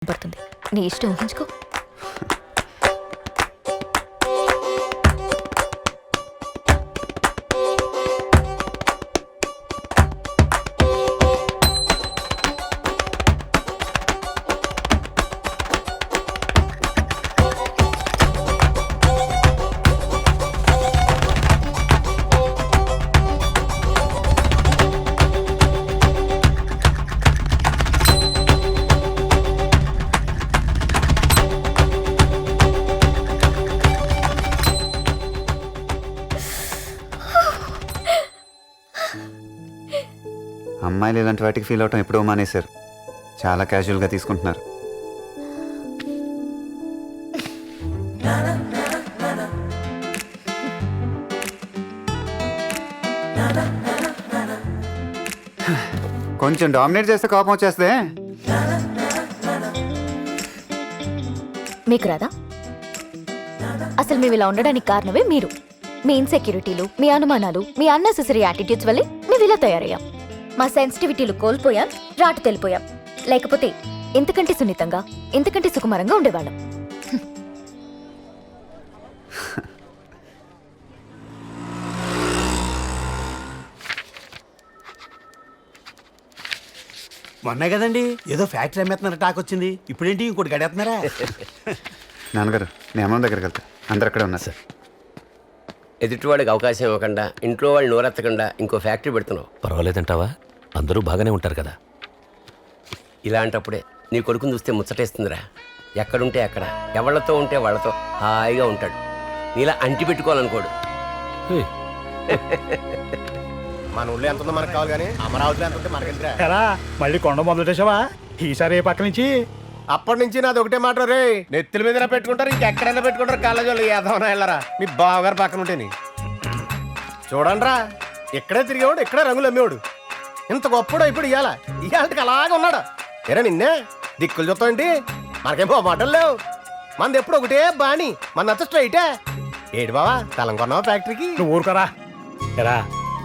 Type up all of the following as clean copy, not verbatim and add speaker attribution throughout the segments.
Speaker 1: పడుతుంది. నీ ఇష్టం, ఊహించుకో.
Speaker 2: అమ్మాయిలు ఇలాంటి వాటికి ఫీల్ అవటం ఎప్పుడో మానేశారు. చాలా క్యాజువల్గా తీసుకుంటున్నారు. కొంచెం డామినేట్ చేస్తే కోపం వచ్చేస్తే.
Speaker 1: మీకు రాదా? అసలు మేము ఇలా ఉండడానికి కారణమే మీరు. మీ ఇన్సెక్యూరిటీలు, మీ అనుమానాలు, మీ అన్నెసెసరీ యాటిట్యూడ్స్ వల్లే మేము ఇలా తయారయ్యాం. మా సెన్సిటివిటీలు కోల్పోయాం, రాటు తెలిపోయాం. లేకపోతే ఇంతకంటే సున్నితంగా, ఇంతకంటే సుకుమారంగా ఉండేవాళ్ళం.
Speaker 3: మొన్నే కదండి ఏదో ఫ్యాక్టరీ అమ్మేస్తున్నారు టాక్ వచ్చింది. ఇప్పుడేంటి ఇంకోటి గడేస్తున్నారా?
Speaker 2: నాన్నగారు, నేను అమ్మ దగ్గరికి వెళ్తా. అందరు అక్కడే ఉన్నారు సార్.
Speaker 4: ఎదుటివాడికి అవకాశం ఇవ్వకుండా, ఇంట్లో వాళ్ళు నోరెత్తకుండా ఇంకో ఫ్యాక్టరీ పెడుతున్నావు.
Speaker 5: పర్వాలేదంటావా? అందరూ బాగానే ఉంటారు కదా.
Speaker 4: ఇలాంటప్పుడే నీ కొడుకుని చూస్తే ముచ్చటేస్తుందిరా. ఎక్కడుంటే అక్కడ, ఎవళ్లతో ఉంటే వాళ్ళతో హాయిగా ఉంటాడు. నీలా అంటి పెట్టుకోవాలనుకోడు.
Speaker 6: మన ఊళ్ళో ఎంత ఉందో మనకు కావాలి కానీ అమరావతిలో ఎంత ఉంటే మనకెందుకురా?
Speaker 3: ఎలా మళ్ళీ కొండ మొదలెట్టేసావా? ఈసారి ఏ పక్క నుంచి?
Speaker 6: అప్పటి నుంచి నాది ఒకటే మాట రే, నెత్తుల మీద పెట్టుకుంటారు, ఇంకెక్కడైనా పెట్టుకుంటారు. కాలేజీలో ఏదైనా వెళ్ళరా మీ బావగారు పక్కన ఉంటేని. చూడండి రా, ఇక్కడే తిరిగేవాడు, ఇక్కడే రంగులు అమ్మేవాడు. ఇంత గొప్పడు ఇప్పుడు ఇవాళకి అలాగే ఉన్నాడు. ఏరా నిన్నే దిక్కులు చూస్తాండి. మనకేమో మాటలు లేవు. మనది ఎప్పుడు ఒకటే బాణి, మన అంత స్ట్రైటే. ఏడు బావా తలం కొన్నావా ఫ్యాక్టరీకి?
Speaker 3: నువ్వు ఊరుకోరా. ఎరా,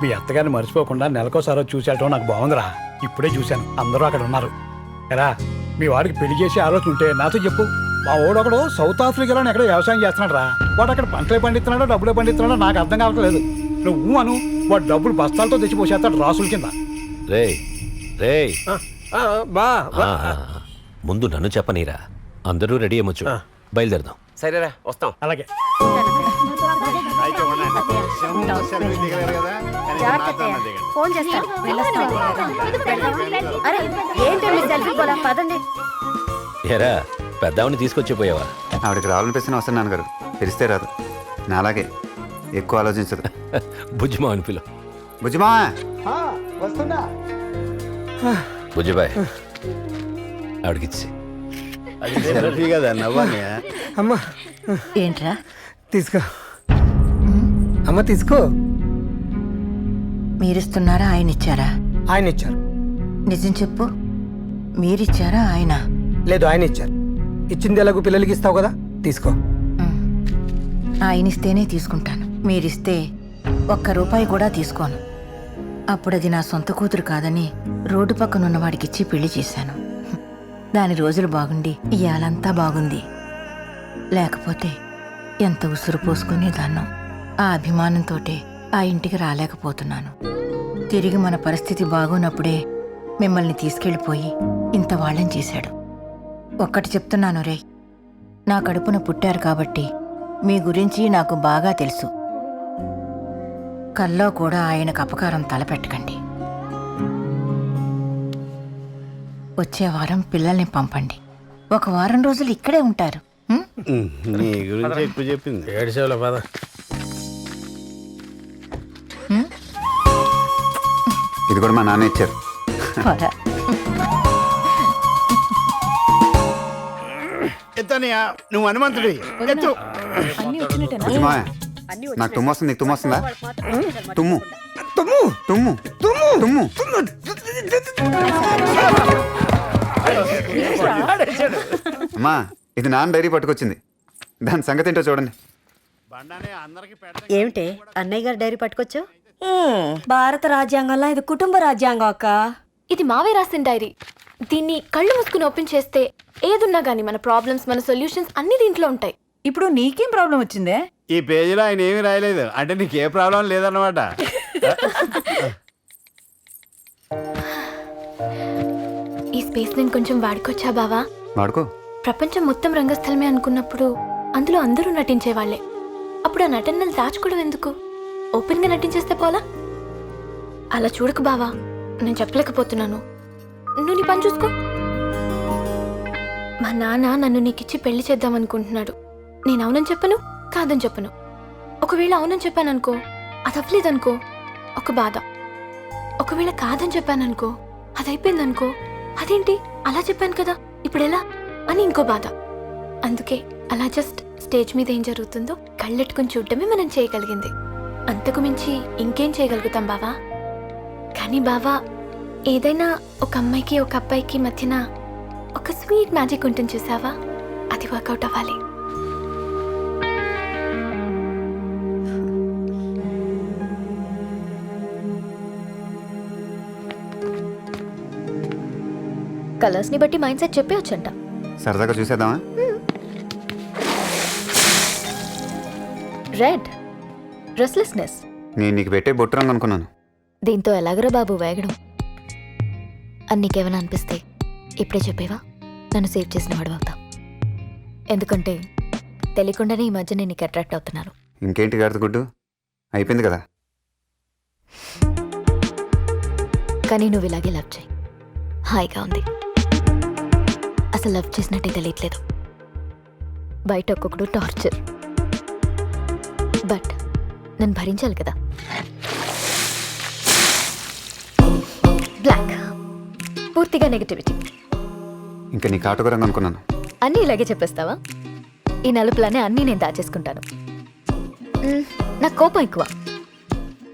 Speaker 3: మీ అత్తగారిని మర్చిపోకుండా నెలకోసారో చూసేయటం నాకు బాగుందిరా. ఇప్పుడే చూశాను, అందరూ అక్కడ ఉన్నారు. ఎరా, మీ వాడికి పెళ్లి చేసే ఆలోచన ఉంటే నాతో చెప్పు. మా ఓడొకడు సౌత్ ఆఫ్రికాలో ఎక్కడో వ్యవసాయం చేస్తున్నాడు రా. వాడు అక్కడ పంటలే పండిస్తున్నాడో డబ్బులే పండిస్తున్నాడో నాకు అర్థం కావట్లేదు. నువ్వు అను, వాడు డబ్బులు బస్తాలతో తెచ్చిపోసేస్తాడు రాసుల కింద.
Speaker 5: రే రే,
Speaker 6: బా
Speaker 5: ముందు నన్ను చెప్పనీరా. అందరూ రెడీ అమ్మొచ్చు, బయలుదేరదాం.
Speaker 4: సరేరా, వస్తాం.
Speaker 3: అలాగే.
Speaker 5: ఏరా, పెద్దవాడిని తీసుకొచ్చిపోయావా?
Speaker 2: ఆవిడకి రావాలనిపిస్తున్న అవసరం నాన్నగారు. పిలిస్తే రాదు. నా అలాగే ఎక్కువ ఆలోచించదు.
Speaker 5: బుజ్జిమా అని పిలు.
Speaker 2: బుజ్జిమా,
Speaker 3: వస్తున్నా.
Speaker 5: బుజ్జిబాయ్, ఆవిడకిచ్చి.
Speaker 7: అమ్మా
Speaker 1: ఏంట్రా?
Speaker 7: తీసుకో అమ్మ, తీసుకో.
Speaker 8: మీరిస్తున్నారా ఆయన ఇచ్చారా?
Speaker 7: ఆయన ఇచ్చారు.
Speaker 8: నిజం చెప్పు, మీరిచ్చారా ఆయన?
Speaker 7: లేదు, ఆయన ఇచ్చారు. ఇచ్చింది ఎలాగో పిల్లలకి ఇస్తావు కదా, తీసుకో.
Speaker 8: ఆయన ఇస్తేనే తీసుకుంటాను. మీరిస్తే ఒక్క రూపాయి కూడా తీసుకోను. అప్పుడది నా సొంత కూతురు కాదని రోడ్డు పక్కన ఉన్నవాడికిచ్చి పెళ్లి చేశాను. దాని రోజులు బాగుండి ఇయాలంతా బాగుంది. లేకపోతే ఎంత ఉసురు పోసుకునే దాన్నో. ఆ అభిమానంతోటే ఆ ఇంటికి రాలేకపోతున్నాను. తిరిగి మన పరిస్థితి బాగున్నప్పుడే మిమ్మల్ని తీసుకెళ్ళిపోయి ఇంత వాళ్ళని చేశాడు. ఒక్కటి చెప్తున్నాను రే, నా కడుపున పుట్టారు కాబట్టి మీ గురించి నాకు బాగా తెలుసు. కల్లో కూడా ఆయనకు అపకారం తలపెట్టకండి. వచ్చే వారం పిల్లల్ని పంపండి. ఒక వారం రోజులు ఇక్కడే ఉంటారు.
Speaker 3: నీ గురించి ఎక్కువ చెప్పింది.
Speaker 6: ఏడుసేవుల పద.
Speaker 2: ఇది కూడా మా నాన్న ఇచ్చారు.
Speaker 3: ఎత్తనయ్యా, నువ్వు హనుమంతుడి ఎత్తు.
Speaker 2: బుజ్జిమా, నాకు తుమ్ము వస్తుంది. నీకు తుమ్ము వస్తుందా? తుమ్ము
Speaker 7: తుమ్ము
Speaker 2: తుమ్ము
Speaker 7: తుమ్ము
Speaker 2: తుమ్ము. అమ్మా, ఇది నాన్న డైరీ పట్టుకొచ్చింది. దాని సంగతి ఏంటో చూడండి.
Speaker 9: ఏమిటే అన్నయ్య గారు డైరీ పట్టుకొచ్చా?
Speaker 10: భారత రాజ్యాంగంలో ఇది కుటుంబ రాజ్యాంగం అక్క.
Speaker 1: ఇది మావే రాసిన డైరీ. దీన్ని కళ్ళు మూసుకుని ఓపెన్ చేస్తే ఏదున్నా గానీ మన ప్రాబ్లమ్స్ మన సొల్యూషన్స్ అన్ని దీంట్లో ఉంటాయి.
Speaker 8: ఇప్పుడు నీకేం ప్రాబ్లం వచ్చిందే?
Speaker 6: ఈ పేజీలో ఆయన ఏమీ రాయలేదు, అంటే నీకు ఏ ప్రాబ్లం లేదన్నమాట.
Speaker 1: ఈ స్పేస్ నేను కొంచెం వాడుకోవచ్చా బావా?
Speaker 2: వాడుకో.
Speaker 1: ప్రపంచం మొత్తం రంగస్థలమే అనుకున్నప్పుడు అందులో అందరూ నటించేవాళ్లే. అప్పుడు ఆ నటనలు దాచుకోవడం ఎందుకు? ఓపెన్ గా నటించేస్తే పోలా? అలా చూడకు బావా, నేను చెప్పలేకపోతున్నాను. నువ్వు నీ పని చూసుకో. మా నాన్న నన్ను నీకిచ్చి పెళ్లి చేద్దాం అనుకుంటున్నాడు. నేను అవునని చెప్పను, కాదని చెప్పను. ఒకవేళ అవునని చెప్పాననుకో, అది అవ్వలేదనుకో, ఒక బాధ. ఒకవేళ కాదని చెప్పాననుకో, అది అయిపోయిందనుకో, అదేంటి అలా చెప్పాను కదా ఇప్పుడు ఎలా అని ఇంకో బాధ. అందుకే అలా జస్ట్ స్టేజ్ మీద ఏం జరుగుతుందో కళ్ళెట్టుకుని చూడటమే మనం చేయగలిగింది. అంతకు మించి ఇంకేం చేయగలుగుతాం బావా? కానీ బావా, ఏదైనా ఒక అమ్మాయికి ఒక అబ్బాయికి మధ్యన ఒక స్వీట్ మ్యాజిక్ ఉంటుంది చూసావా? అది వర్కౌట్ అవ్వాలి. కలర్స్ ని బట్టి మైండ్ సెట్ చెప్పేయొచ్చంట.
Speaker 2: సరదాగా చూసేద్దామా?
Speaker 1: Red restlessness.
Speaker 2: నేను నీకు పెట్టే బొట్టు రంగు అనుకున్నాను.
Speaker 1: దీంతో ఎలాగరా బాబు వేగడం? అన్నికేమైనా అనిపిస్తే ఇప్పుడే చెప్పేవా? నన్ను సేవ్ చేసిన వాడు అవుతా. ఎందుకంటే తెలియకుండానే ఈ మధ్య నేను నీకు అట్రాక్ట్ అవుతున్నాను.
Speaker 2: ఇంకేంటి గాడిద గుడ్డు, అయిపోయింది కదా.
Speaker 1: కానీ నువ్వు ఇలాగే లవ్ చేయి, హాయిగా ఉంది. అసలు లవ్ చేసినట్టే తెలియట్లేదు. బయట ఒక్కొక్కడు టార్చర్, బట్ నన్ను భరించాలి కదా. బ్లాక్ పూర్తిగా నెగటివిటీ.
Speaker 2: ఇంకా నీ కాటుక రంగు అనుకున్నాను.
Speaker 1: అన్నీ ఇలాగే చెప్పేస్తావా? ఈ నలుపులనే అన్నీ నేను దాచేసుకుంటాను. నాకు కోపం ఎక్కువ,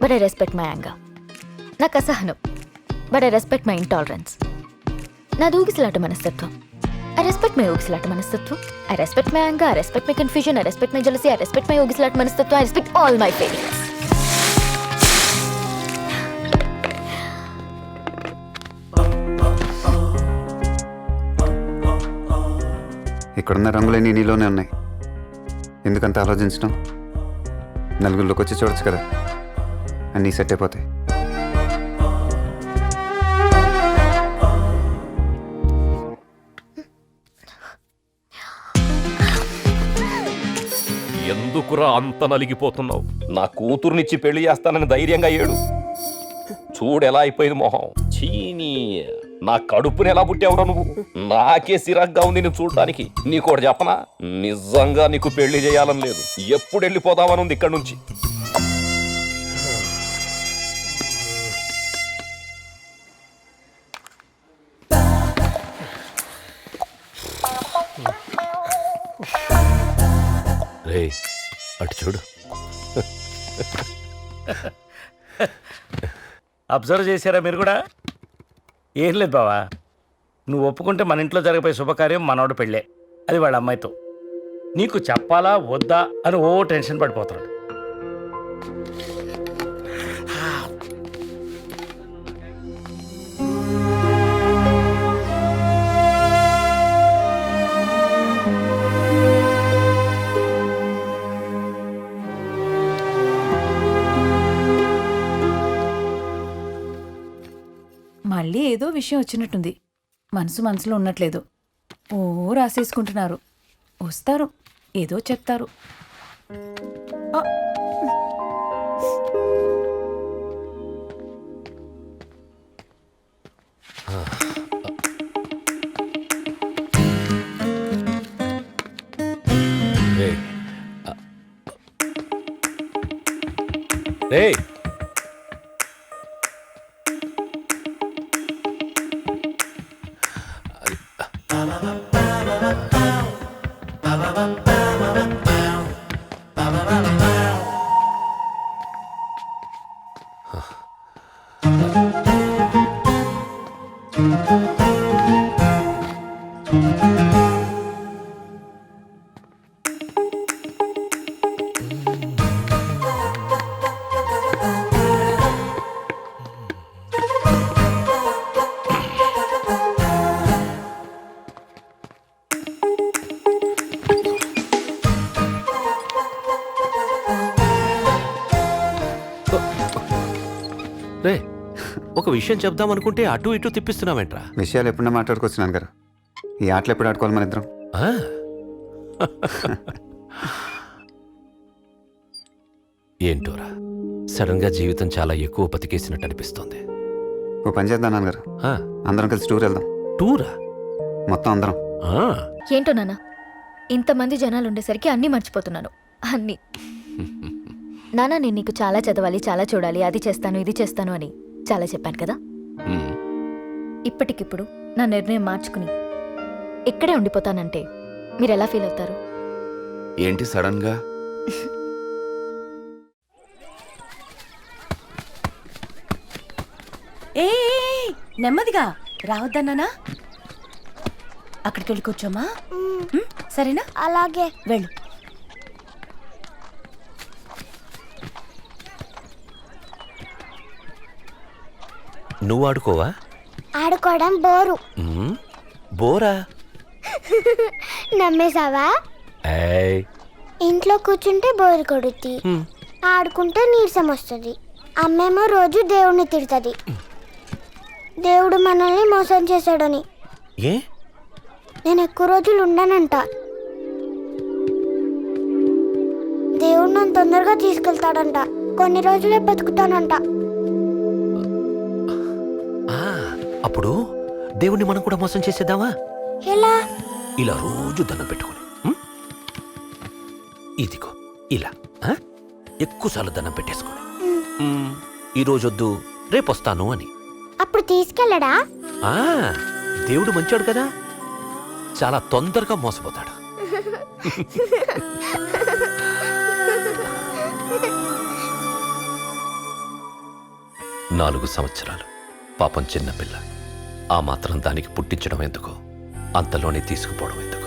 Speaker 1: but I respect my anger. నాకు అసహనం, but I respect my intolerance. నా ఊగిసలాట మనస్తత్వం, ఐ రెస్పెక్ట్ మై ఊగిసలాట మనస్తత్వం. I respect my anger, I respect my confusion, I respect my jealousy, I respect my ఊగిసలాట మనస్తత్వం, I respect all my feelings.
Speaker 2: ఇక్కడున్న రంగులన్నీ నీలోనే ఉన్నాయి. ఎందుకంత ఆలోచించడం? నలుగురిలోకి వచ్చి చూడొచ్చు కదా, అన్నీ సెట్ అయిపోతాయి.
Speaker 5: ఎందుకురా అంత నలిగిపోతున్నావు? నా కూతురునిచ్చి పెళ్లి చేస్తానని ధైర్యంగా ఏడు. చూడెలా అయిపోయింది మొహం. చీనీ, నా కడుపుని ఎలా పుట్టావురా నువ్వు? నాకే సిరగ్గా ఉంది నేను చూడడానికి. నీకోటి చెప్పనా, నిజంగా నీకు పెళ్లి చేయాలని లేదు. ఎప్పుడు వెళ్ళిపోదామని ఉంది ఇక్కడి నుంచి. రే అటు చూడు.
Speaker 3: అబ్జర్వ్ చేశారా మీరు కూడా? ఏం లేదు బావా, నువ్వు ఒప్పుకుంటే మన ఇంట్లో జరగబోయే శుభకార్యం మనోడు పెళ్ళే, అది వాళ్ళ అమ్మాయితో. నీకు చెప్పాలా వద్దా అని ఓ టెన్షన్ పడిపోతున్నాడు.
Speaker 8: మళ్ళీ ఏదో విషయం వచ్చినట్టుంది. మనసులో ఉన్నట్లేదు. ఓ రాసేసుకుంటున్నారు. వస్తారు, ఏదో చెప్తారు. ఆ,
Speaker 5: రే
Speaker 10: రే, ఒక విషయం చెప్దాం అనుకుంటే అటు ఇటు తిప్పిస్తున్నావేంట్రా?
Speaker 2: విషయాలు ఎప్పుడన్నా మాట్లాడుకోవచ్చు నాన్నగారు. ఈ ఆటలు ఎప్పుడు ఆడుకోవాలి మన ఇద్దరం?
Speaker 10: ఆ? ఏంటోరా, సడన్ గా జీవితం చాలా ఎక్కువ బతికేసినట్టు అనిపిస్తోంది.
Speaker 2: ఓ పని చేద్దాం నాన్నగారు,
Speaker 10: ఆ,
Speaker 2: అందరం కలిసి టూర్ వెళ్దాం.
Speaker 10: టూరా?
Speaker 2: మొత్తం అందరం.
Speaker 10: ఆ,
Speaker 1: ఏంటో నాన్న, ఇంతమంది జనాలు ఉండేసరికి అన్నీ మర్చిపోతున్నాను. అన్నీ. నాన్న, నేను నీకు చాలా చదవాలి, చాలా చూడాలి, అది చేస్తాను, ఇది చేస్తాను అని చాలా చెప్పాను కదా.
Speaker 10: ఉమ్,
Speaker 1: ఇప్పటికిప్పుడు నా నిర్ణయం మార్చుకుని ఇక్కడే ఉండిపోతానంటే మీరు ఎలా ఫీల్ అవుతారు?
Speaker 10: ఏంటి సడన్ గా?
Speaker 9: ఏ నెమ్మదిగా రావద్దన్నానా? అక్కడికి వెళ్ళి కూర్చోమా. సరేనా?
Speaker 1: అలాగే.
Speaker 9: వెళ్ళు.
Speaker 10: నువ్వు ఆడుకోవా?
Speaker 1: ఆడుకోవడం బోరు.
Speaker 10: ఉమ్, బోరా?
Speaker 1: నమ్మేశావా?
Speaker 10: ఏయ్,
Speaker 11: ఇంట్లో కూర్చుంటే బోరు కొడుద్ది, ఆడుకుంటే నీరసం వస్తుంది. అమ్మేమో రోజు దేవుడిని తిడుతుంది, దేవుడు మనల్ని మోసం చేశాడని.
Speaker 10: ఏ?
Speaker 11: నేను ఎక్కువ రోజులు ఉండనంట. దేవుడు నన్ను తొందరగా తీసుకెళ్తాడంట. కొన్ని రోజులే బతుకుతానంట.
Speaker 10: ఆ, అప్పుడు దేవుణ్ణి మనం కూడా మోసం చేసేద్దామా?
Speaker 11: ఎలా?
Speaker 10: ఇలా రోజు దండం పెట్టుకుని, ఇదిగో ఇలా ఎక్కువసార్లు దండం పెట్టేసుకోండి. ఈ రోజొద్దు, రేపొస్తాను అని.
Speaker 11: అప్పుడు తీసుకెళ్ళడా?
Speaker 10: ఆ, దేవుడు మంచోడు కదా, చాలా తొందరగా మోసపోతాడు. నాలుగు సంవత్సరాలు, పాపం చిన్నపిల్ల. ఆ మాత్రం దానికి పుట్టించడం ఎందుకో, అంతలోనే తీసుకుపోవడం ఎందుకు?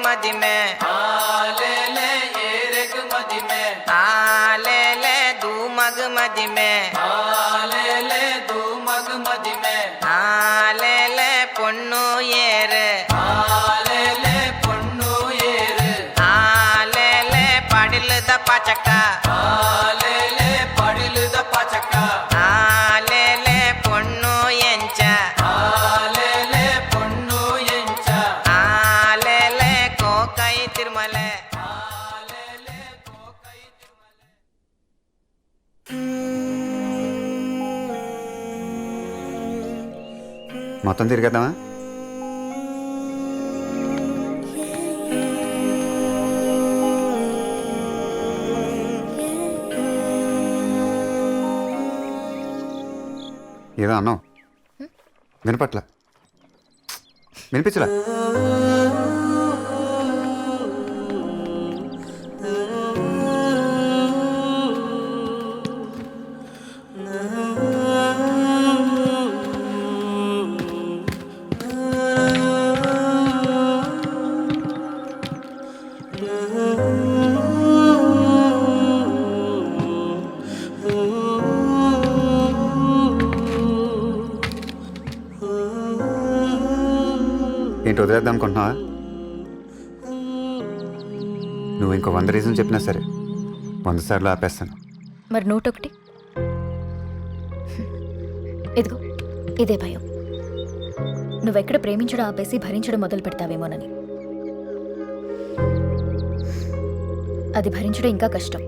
Speaker 12: मदी में आले ले ये रग मदी में आले ले दू मग मदी में आले ले दू मग मदी में आले ले पुन्नु येर आले ले पुन्नु येर आले ले पडिल द पचका आले ले पडिल द पचका आले ले पुन्नु येंच आले ले पुन्नु येंच तिरुमले
Speaker 2: మొత్తం తిరిగేద్దామా? ఏదో అన్నావు, వినపట్ల, వినిపించలా? ఏంటి వదిలేద్దాం అనుకుంటున్నావా? నువ్వు ఇంకో 100 రీజన్ చెప్పినా సరే 100 సార్లు ఆపేస్తాను.
Speaker 1: మరి 101? ఇదిగో ఇదే భయం. నువ్వెక్కడ ప్రేమించడం ఆపేసి భరించడం మొదలు పెడతావేమోనని. అది భరించడం ఇంకా కష్టం.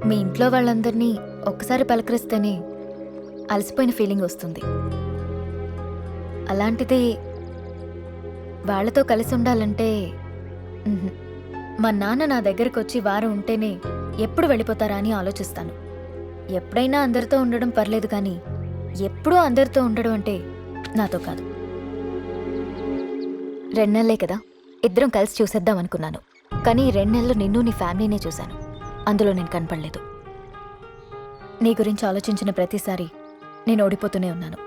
Speaker 1: మీ ఇంట్లో వాళ్ళందరినీ ఒక్కసారి పలకరిస్తేనే అలసిపోయిన ఫీలింగ్ వస్తుంది. అలాంటిది వాళ్ళతో కలిసి ఉండాలంటే మా నాన్న నా దగ్గరకు వచ్చి వారం ఉంటేనే ఎప్పుడు వెళ్ళిపోతారా అని ఆలోచిస్తాను. ఎప్పుడైనా అందరితో ఉండడం పర్లేదు, కానీ ఎప్పుడూ అందరితో ఉండడం అంటే నాతో కాదు. 2 నెలలే కదా, ఇద్దరం కలిసి చూసేద్దాం అనుకున్నాను. కానీ 2 నెలలు నిన్ను నీ ఫ్యామిలీనే చూశాను. అందులో నేను కనపడలేదు. నీ గురించి ఆలోచించిన ప్రతిసారి నేను ఓడిపోతూనే ఉన్నాను.